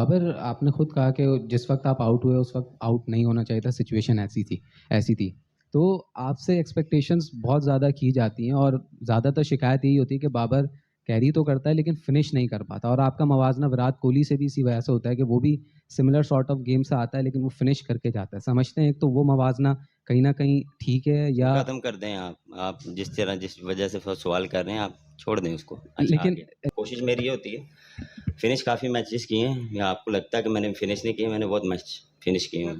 बाबर, आपने खुद कहा कि जिस वक़्त आप आउट हुए, उस वक़्त आउट नहीं होना चाहिए था, सिचुएशन ऐसी थी। तो आपसे एक्सपेक्टेशंस बहुत ज़्यादा की जाती हैं और ज़्यादातर शिकायत यही होती है कि बाबर कैरी तो करता है लेकिन फिनिश नहीं कर पाता, और आपका मवाज़ना विराट कोहली से भी इसी वजह से होता है कि वो भी सिमिलर सॉर्ट ऑफ गेम से आता है लेकिन वो फिनिश करके जाता है। समझते हैं तो वो मवाज़ना कहीं न कहीं ठीक है, या खत्म कर दें आप जिस तरह जिस वजह से सवाल कर रहे हैं आप छोड़ दें उसको। अच्छा लेकिन आगे कोशिश मेरी ये होती है, फिनिश काफ़ी मैचेस किए हैं, या आपको लगता है कि मैंने फिनिश नहीं किए? मैंने बहुत मैच फिनिश किए हैं।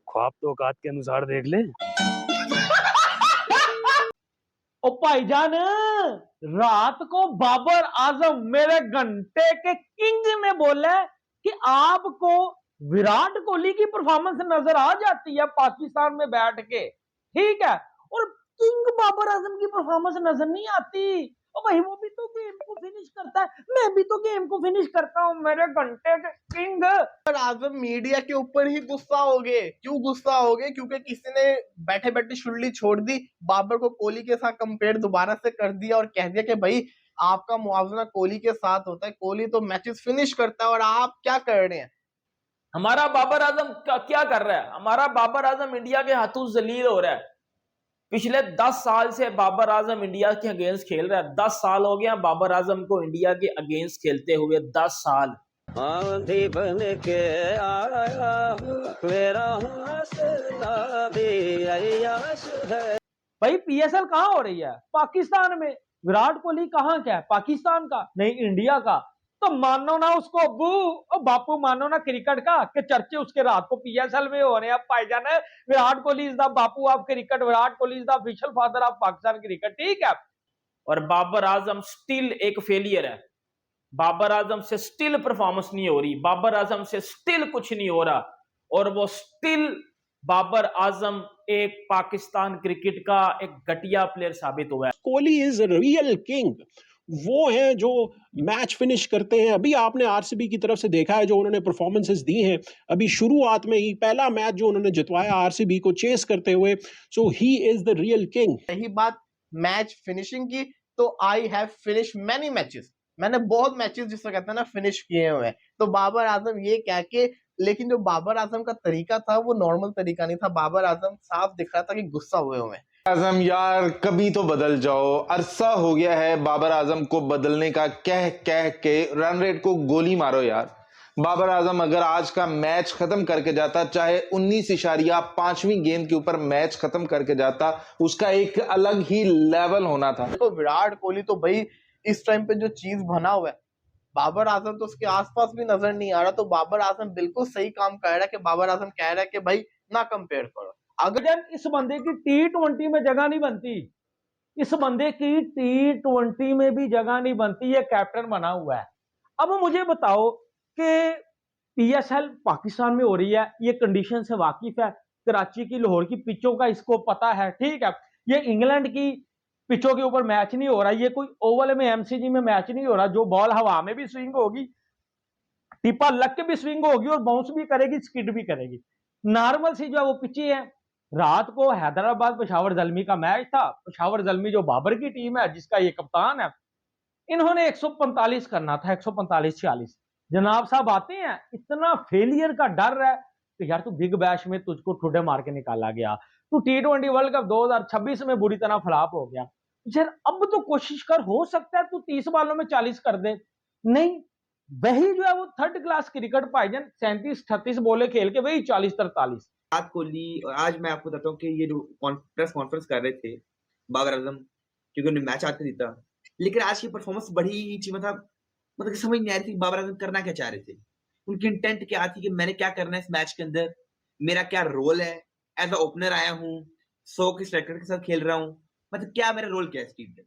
ख्वाब तो औकात के अनुसार देख ले। ओ भाईजान, रात को बाबर आजम मेरे घंटे के किंग ने बोला कि आपको विराट कोहली की परफॉर्मेंस नजर आ जाती है पाकिस्तान में बैठ के, ठीक है, और किंग बाबर आजम की परफॉर्मेंस नजर नहीं आती। ओ भाई, वो भी तो गेम को फिनिश करता है, मैं भी तो गेम को फिनिश करता हूं, मेरे घंटे के किंग। आजम मीडिया के ऊपर ही गुस्सा हो गए। क्यों गुस्सा हो गए? क्योंकि किसी ने बैठे बैठे शुल्ली छोड़ दी, बाबर को कोहली के साथ कंपेयर दोबारा से कर दिया और कह दिया कि भाई आपका मुआवजा कोहली के साथ होता है, कोहली तो मैचेस फिनिश करता है और आप क्या कर रहे हैं। हमारा बाबर आजम क्या कर रहा है? हमारा बाबर आजम इंडिया के हाथों जलील हो रहा है। पिछले 10 साल से बाबर आजम इंडिया के अगेंस्ट खेल रहा है। 10 साल हो गया बाबर आजम को इंडिया के अगेंस्ट खेलते हुए। 10 साल। आंधी बन के आया मेरा हौसला भी अय्याश है। भाई पीएसएल कहां हो रही है? पाकिस्तान में। विराट कोहली कहां क्या है? पाकिस्तान का नहीं, इंडिया का। तो मानो ना उसको अब्बू, ओ बापू मानो ना क्रिकेट का, कि चर्चे उसके रात को पीएसएल में हो रहे हैं। अब भाईजान, Virat Kohli is the Bapu of cricket, Virat Kohli is the official father of Pakistan cricket, ठीक है। और बाबर आजम स्टिल एक फेलियर है। बाबर आजम से स्टिल परफॉर्मेंस नहीं हो रही, बाबर आजम से स्टिल कुछ नहीं हो रहा, और वो स्टिल बाबर आजम एक पाकिस्तान क्रिकेट का एक घटिया प्लेयर साबित हुआ है। Kohli is real king. वो हैं जो मैच फिनिश करते हैं। अभी आपने आरसीबी की तरफ से देखा है जो उन्होंने परफॉर्मेंसेस दी हैं, अभी शुरुआत में ही पहला मैच जो उन्होंने जितवाया आरसीबी को चेस करते हुए। So he is the real king. रही बात मैच फिनिशिंग की, तो I have finish many matches, मैंने बहुत मैचेस जिसको कहते हैं ना फिनिश किए हुए हैं। तो बाबर आजम ये कह के, लेकिन जो बाबर आजम का तरीका था वो नॉर्मल तरीका नहीं था। बाबर आजम साफ दिख रहा था कि गुस्सा हुए हुए हैं। आजम यार कभी तो बदल जाओ, अरसा हो गया है बाबर आजम को बदलने का, कह कह के रन रेट को गोली मारो यार। बाबर आजम अगर आज का मैच खत्म करके जाता, चाहे 19.5वीं गेंद के ऊपर मैच खत्म करके जाता, उसका एक अलग ही लेवल होना था। तो विराट कोहली तो भाई इस टाइम पे जो चीज बना हुआ है, बाबर आजम तो उसके आसपास भी नजर नहीं आ रहा। तो बाबर आजम बिल्कुल सही काम कर रहा है कि बाबर आजम कह रहा है कि भाई ना कंपेयर करो। अगर इस बंदे की T20 में जगह नहीं बनती, इस बंदे की T20 में भी जगह नहीं बनती, ये कैप्टन बना हुआ है। अब मुझे बताओ कि पीएसएल पाकिस्तान में हो रही है, ये कंडीशन से वाकिफ है, कराची की लाहौर की पिचों का इसको पता है, ठीक है। ये इंग्लैंड की पिचों के ऊपर मैच नहीं हो रहा, ये कोई ओवल में एमसीजी में मैच नहीं हो रहा, जो बॉल हवा में भी स्विंग होगी, टिप्पा लग के भी स्विंग होगी और बाउंस भी करेगी, स्किड भी करेगी। नॉर्मल सी जो है वो पिची है। रात को हैदराबाद पेशावर जलमी का मैच था। पेशावर जलमी जो बाबर की टीम है, जिसका ये कप्तान है, इन्होंने 145 करना था, 145-46। जनाब साहब आते हैं, इतना फेलियर का डर है कि यार तू बिग बैश में तुझको ठुड्डे मार के निकाला गया, तू T20 वर्ल्ड कप 2026 में बुरी तरह फ्लॉप हो गया, यार अब तो कोशिश कर, हो सकता है तू 30 बालों में 40 कर दे। नहीं, वही जो है वो थर्ड क्लास क्रिकेट भाईजान, 37-38 बोले खेल के वही 40-43। विराट कोहली, और आज मैं आपको बताता हूँ कि ये जो प्रेस कॉन्फ्रेंस कर रहे थे बाबर आजम, क्योंकि उन्हें मैच आते जीता, लेकिन आज की परफॉर्मेंस बड़ी ही मतलब कि समझ नहीं आ रही थी बाबर आजम करना क्या चाह रहे थे। उनकी इंटेंट क्या थी कि मैंने क्या करना है इस मैच के अंदर, मेरा क्या रोल है, एज अ ओपनर आया हूँ, 100 के स्ट्राइकर के साथ खेल रहा हूँ, मतलब क्या मेरा रोल क्या है इस टीम में।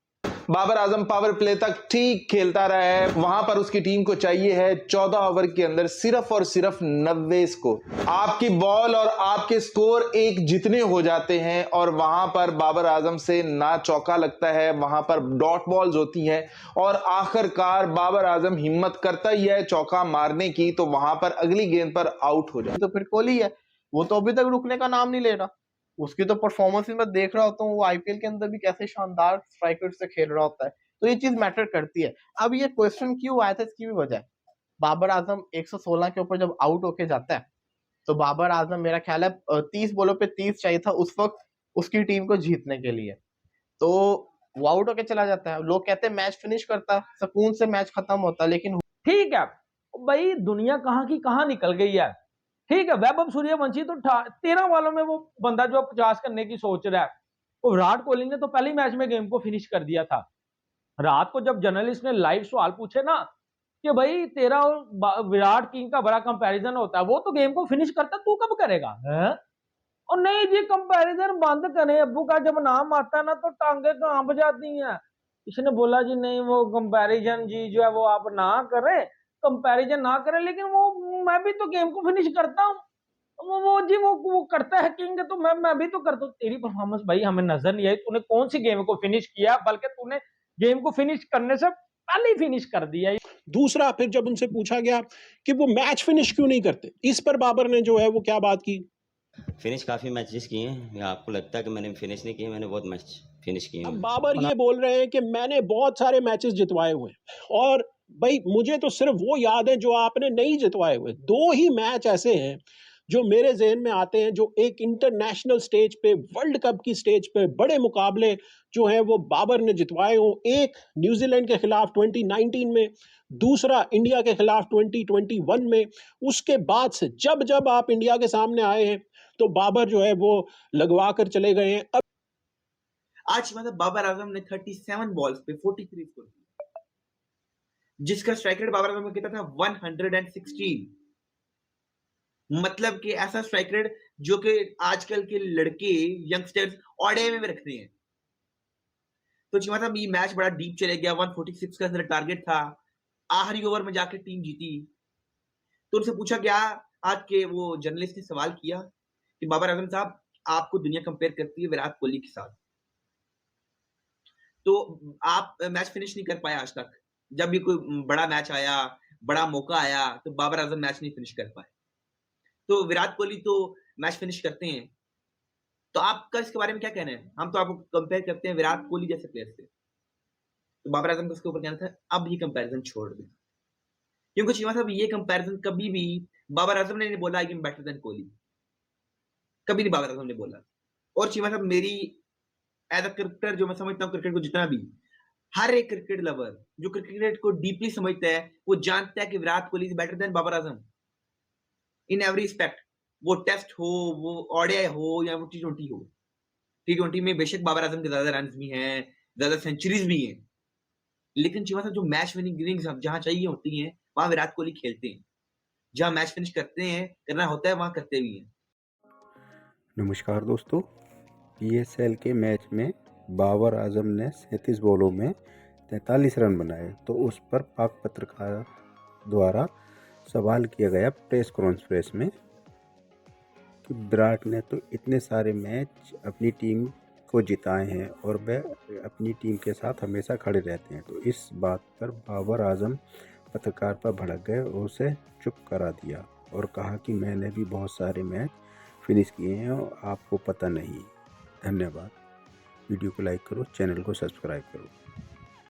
बाबर आजम पावर प्ले तक ठीक खेलता रहा है, वहां पर उसकी टीम को चाहिए है 14 ओवर के अंदर सिर्फ और सिर्फ 90 स्कोर। आपकी बॉल और आपके स्कोर एक जितने हो जाते हैं, और वहां पर बाबर आजम से ना चौका लगता है, वहां पर डॉट बॉल्स होती हैं, और आखिरकार बाबर आजम हिम्मत करता ही है चौका मारने की, तो वहां पर अगली गेंद पर आउट हो जाए। तो फिर कोहली है, वो तो अभी तक रुकने का नाम नहीं ले रहा। उसकी तो परफॉर्मेंस मैं देख रहा होता हूँ, वो आईपीएल के अंदर भी कैसे शानदार स्ट्राइकर से खेल रहा होता है। तो ये चीज मैटर करती है। अब ये क्वेश्चन क्यों आया था, इसकी भी वजह है। बाबर आजम 116 के ऊपर जब आउट होके जाता है, तो बाबर आजम मेरा ख्याल है 30 बॉलों पे 30 चाहिए था उस वक्त उसकी टीम को जीतने के लिए, तो वो आउट होके चला जाता है। लोग कहते हैं मैच फिनिश करता, सुकून से मैच खत्म होता, लेकिन ठीक है भाई, दुनिया कहाँ की कहाँ निकल गई है। ठीक है, वैभव सूर्यवंशी तो 13 वालों में वो बंदा जो 50 करने की सोच रहा है, वो विराट कोहली ने तो पहले मैच में गेम को फिनिश कर दिया था। रात को जब जर्नलिस्ट ने लाइव सवाल पूछे ना कि भाई तेरा और विराट किंग का बड़ा कंपैरिजन होता है, वो तो गेम को फिनिश करता, तू कब करेगा है? और नहीं जी, कंपैरिजन बंद करें, अब्बू का जब नाम आता है ना तो टांगे कांप जाती हैं। इसने बोला जी नहीं, वो कंपैरिजन जी जो है वो आप ना करें, कंपैरिजन ना करें, लेकिन वो मैं भी तो गेम को फिनिश करता हूँ। वो जी वो करता है किंग, तो मैं भी तो करता हूँ। तेरी परफॉर्मेंस भाई हमें नजर नहीं आई, तूने कौन सी गेम को फिनिश किया, बल्कि तूने गेम को फिनिश करने से पहले ही फिनिश कर दिया। दूसरा, फिर जब उनसे पूछा गया कि वो मैच फिनिश क्यों नहीं करते, इस पर बाबर ने जो है वो क्या बात की। फिनिश काफ़ी मैचेस किए हैं, या आपको लगता है कि मैंने फिनिश नहीं किए? मैंने बहुत मैच फिनिश किए अब हैं। बाबर ये बोल रहे हैं कि मैंने बहुत सारे मैचेस जितवाए हुए हैं, और भाई मुझे तो सिर्फ वो याद है जो आपने नहीं जितवाए हुए। 2 ही मैच ऐसे हैं जो मेरे ज़हन में आते हैं, जो एक इंटरनेशनल स्टेज पे, वर्ल्ड कप की स्टेज पे बड़े मुकाबले जो हैं वो बाबर ने जितवाए हों। एक न्यूज़ीलैंड के खिलाफ 2019 में, दूसरा इंडिया के खिलाफ 2021 में। उसके बाद से जब आप इंडिया के सामने आए हैं तो बाबर जो है वो लगवा कर चले गए हैं। अब आज मतलब बाबर आजम ने 37 बॉल्स पे 43 स्कोर किया, जिसका स्ट्राइक रेट बाबर आजम का कितना था 116। मतलब कि ऐसा स्ट्राइक रेट जो कि आजकल के लड़के यंगस्टर्स ओडीआई में रखते हैं। तो जी मतलब ये मैच बड़ा डीप चले गया, 146 का टारगेट था, आखिरी ओवर में जाके टीम जीती। तो उनसे पूछा गया, आज के वो जर्नलिस्ट ने सवाल किया कि बाबर आजम साहब, आपको दुनिया कंपेयर करती है विराट कोहली के साथ, तो आप मैच फिनिश नहीं कर पाए आज तक। जब भी कोई बड़ा मैच आया, बड़ा मौका आया, तो बाबर आजम मैच नहीं फिनिश कर पाए। तो विराट कोहली तो मैच फिनिश करते हैं, तो आपका इसके बारे में क्या कहना है? हम तो आपको कंपेयर करते हैं विराट कोहली जैसे प्लेयर से, तो बाबर आजम का इसके ऊपर कहना था अब ये कंपैरिजन छोड़ दें, क्योंकि चीमा साहब ये कंपैरिजन कभी भी बाबर आजम ने नहीं बोला I am better than Kohli, कभी नहीं बाबर आजम ने बोला। और चीमा साहब मेरी एज अ क्रिकेटर जो मैं समझता हूँ क्रिकेट को जितना भी, हर एक क्रिकेट लवर जो क्रिकेट को डीपली समझता है वो जानता है कि Virat Kohli is better than Babar Azam in every respect. वो टेस्ट हो, वो ओडीआई हो, या वो टी20 हो। टी20 में बेशक बाबर आजम के ज्यादा रन भी हैं, ज्यादा सेंचुरीज भी हैं, लेकिन चीमा साहब जो मैच विनिंग इनिंग्स जहां चाहिए होती हैं वहां विराट कोहली खेलते हैं, जहां मैच फिनिश करते हैं, करना होता है वहां करते भी हैं। नमस्कार दोस्तों, पीएसएल के मैच में बाबर आजम ने 37 बॉलों में 43 रन बनाए, तो उस पर पाक पत्रकार द्वारा सवाल किया गया प्रेस कॉन्फ्रेंस में कि विराट ने तो इतने सारे मैच अपनी टीम को जिताए हैं और वह अपनी टीम के साथ हमेशा खड़े रहते हैं। तो इस बात पर बाबर आजम पत्रकार पर भड़क गए और उसे चुप करा दिया और कहा कि मैंने भी बहुत सारे मैच फिनिश किए हैं और आपको पता नहीं। धन्यवाद। वीडियो को लाइक करो, चैनल को सब्सक्राइब करो।